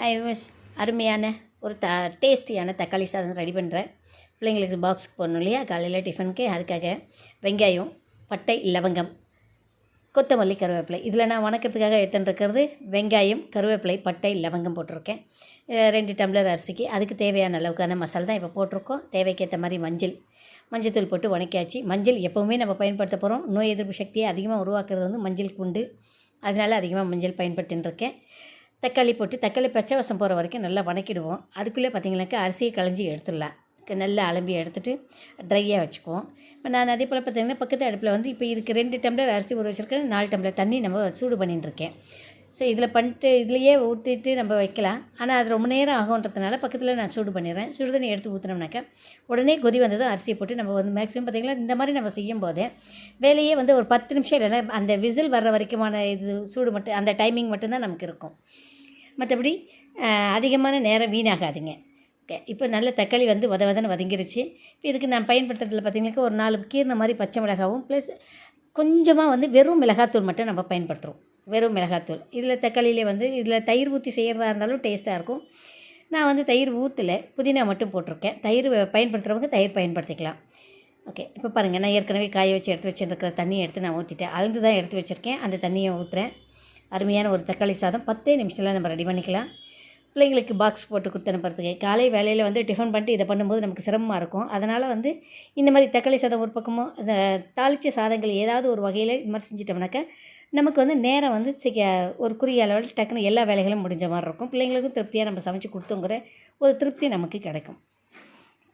ஐவஸ் அருமையான ஒரு டேஸ்டியான தக்காளி சாதம் ரெடி பண்ணுறேன். பிள்ளைங்களுக்கு பாக்ஸுக்கு போடணும் இல்லையா, காலையில் டிஃபனுக்கு. அதுக்காக வெங்காயம், பட்டை, லவங்கம், கொத்தமல்லி, கருவேப்பிலை. இதில் நான் வணக்கத்துக்காக எடுத்துட்டுருக்கிறது வெங்காயம், கருவேப்பிலை, பட்டை, லவங்கம் போட்டிருக்கேன். 2 டம்ளர் அரிசிக்கு அதுக்கு தேவையான அளவுக்கான மசாலா தான் இப்போ போட்டிருக்கோம். தேவைக்கேற்ற மாதிரி மஞ்சத்தூள் போட்டு வணக்கியாச்சு. மஞ்சள் எப்போவுமே நம்ம பயன்படுத்த போகிறோம். நோய் எதிர்ப்பு சக்தியை அதிகமாக உருவாக்குறது வந்து மஞ்சளுக்கு உண்டு. அதனால் அதிகமாக மஞ்சள் பயன்படுத்தின்னு தக்காளி போட்டு தக்காளி பச்சை வாசம் போகிற வரைக்கும் நல்லா வணக்கிடுவோம். அதுக்குள்ளே பார்த்திங்கனாக்கா அரிசியை களைஞ்சி எடுத்துடலாம். நல்லா அலம்பி எடுத்துகிட்டு ட்ரையாக வச்சுக்குவோம். இப்போ நான் அதே போல் பார்த்திங்கன்னா பக்கத்து அடுப்பில் வந்து இப்போ இதுக்கு 2 டம்ளர் அரிசி ஊற வச்சுருக்கேன். 4 டம்ளர் தண்ணி நம்ம சூடு பண்ணிட்டுருக்கேன். ஸோ இதில் பண்ணிட்டு இதுலையே ஊற்றிட்டு நம்ம வைக்கலாம். ஆனால் அது ரொம்ப நேரம் ஆகுன்றதுனால பக்கத்தில் நான் சூடு பண்ணிடுறேன். சுடு தண்ணி எடுத்து ஊற்றினோம்னாக்கா உடனே கொதி வந்ததும் அரிசியை போட்டு நம்ம வந்து மேக்ஸிமம் பார்த்திங்கன்னா இந்த மாதிரி நம்ம செய்யும் போதே வேலையே வந்து ஒரு 10 நிமிஷம் இல்லைன்னா அந்த விசில் வர்ற வரைக்குமான இது சூடு மட்டும் அந்த டைமிங் மட்டும்தான் நமக்கு இருக்கும். மற்றபடி அதிகமான நேரம் வீணாகாதுங்க. ஓகே, இப்போ நல்ல தக்காளி வந்து வதன்னு வதங்கிருச்சு. இப்போ இதுக்கு நான் பயன்படுத்துறதுல பார்த்திங்கனாக்கா ஒரு 4 கீர்ன மாதிரி பச்சை மிளகாவும் ப்ளஸ் கொஞ்சமாக வந்து வெறும் மிளகாத்தூள் மட்டும் நம்ம பயன்படுத்துகிறோம். வெறும் மிளகாத்தூள். இதில் தக்காளியிலே வந்து இதில் தயிர் ஊற்றி செய்கிறதா இருந்தாலும் டேஸ்ட்டாக இருக்கும். நான் வந்து தயிர் ஊற்றலை, புதினா மட்டும் போட்டிருக்கேன். தயிர் பயன்படுத்துகிறவங்க தயிர் பயன்படுத்திக்கலாம். ஓகே, இப்போ பாருங்கள், நான் ஏற்கனவே காய வச்சு எடுத்து வச்சுருக்கிற தண்ணியை எடுத்து நான் ஊற்றிட்டேன். அளந்து தான் எடுத்து வச்சுருக்கேன். அந்த தண்ணியை ஊற்றுறேன். அருமையான ஒரு தக்காளி சாதம் 10 நிமிஷத்தில் நம்ம ரெடி பண்ணிக்கலாம். பிள்ளைங்களுக்கு பாக்ஸ் போட்டு கொடுத்து அனுப்புறதுக்கு காலை வேலையில் வந்து டிஃபன் பண்ணிட்டு இதை பண்ணும்போது நமக்கு சிரமமாக இருக்கும். அதனால் வந்து இந்த மாதிரி தக்காளி சாதம் ஒரு பக்கமும் அந்த தாளித்த சாதங்கள் ஏதாவது ஒரு வகையில் இது மாதிரி செஞ்சிட்டோம்னாக்கா நமக்கு வந்து நேரம் வந்து ஒரு குறுகிய அளவில் டக்குன்னு எல்லா வேலைகளும் முடிஞ்ச மாதிரி இருக்கும். பிள்ளைங்களுக்கும் திருப்தியாக நம்ம சமைச்சு கொடுத்தோங்கிற ஒரு திருப்தி நமக்கு கிடைக்கும்.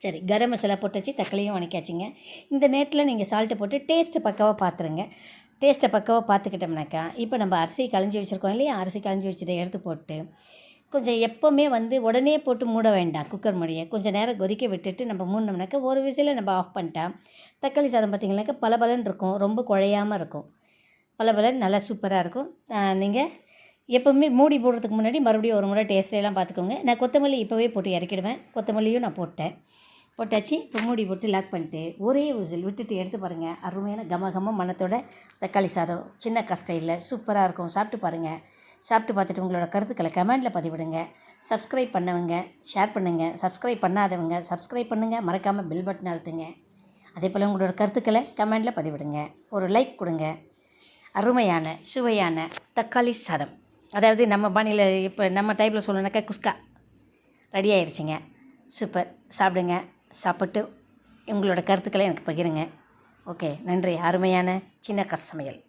சரி, கரம் மசாலா போட்டு வச்சு தக்காளியும் வணக்காச்சுங்க. இந்த நேரத்தில் நீங்கள் சால்ட்டு போட்டு டேஸ்ட்டு பக்காவாக பார்த்துருங்க. டேஸ்ட்டை பக்காவாக பார்த்துக்கிட்டோம்னாக்கா இப்போ நம்ம அரிசி களைஞ்சி வச்சுருக்கோம் இல்லையா, அரிசி களைஞ்சி வச்சதை எடுத்து போட்டு கொஞ்சம் எப்போவுமே வந்து உடனே போட்டு மூட வேண்டாம். குக்கர் மூடியை கொஞ்சம் நேரம் கொதிக்க விட்டுட்டு நம்ம மூடினோம்னாக்கா ஒரு விசில் நம்ம ஆஃப் பண்ணிட்டா தக்காளி சாதம் பார்த்திங்கனாக்கா பலபலன்னு இருக்கும். ரொம்ப குழையாமல் இருக்கும். பலபலன்னு நல்லா சூப்பராக இருக்கும். நீங்கள் எப்போவுமே மூடி போடுறதுக்கு முன்னாடி மறுபடியும் ஒரு முறை டேஸ்ட்டையெல்லாம் பார்த்துக்கோங்க. நான் கொத்தமல்லி இப்போவே போட்டு இறக்கிடுவேன். கொத்தமல்லியும் நான் போட்டாச்சு. இப்போ மூடி போட்டு லாக் பண்ணிட்டு ஒரே விசில் விட்டுட்டு எடுத்து பாருங்கள். அருமையான கம மணத்தோட தக்காளி சாதம் சின்ன கஸ்டையில் சூப்பராக இருக்கும். சாப்பிட்டு பாருங்கள். சாப்பிட்டு பார்த்துட்டு உங்களோட கருத்துக்களை கமெண்டில் பதிவிடுங்க. சப்ஸ்கிரைப் பண்ணவங்க ஷேர் பண்ணுங்கள். சப்ஸ்கிரைப் பண்ணாதவங்க சப்ஸ்கிரைப் பண்ணுங்கள். மறக்காமல் பெல் பட்டன் அழுத்துங்க. அதே போல் உங்களோட கருத்துக்களை கமெண்டில் பதிவிடுங்க. ஒரு லைக் கொடுங்க. அருமையான சுவையான தக்காளி சாதம், அதாவது நம்ம பாணியில் இப்போ நம்ம டைப்பில் சொல்லணுனாக்கா குஸ்கா ரெடி ஆயிடுச்சுங்க. சூப்பர். சாப்பிடுங்க. சாப்பிட்டு உங்களோட கருத்துக்களை எனக்கு பகிருங்க. ஓகே, நன்றி. அருமையான சின்ன சமையல்.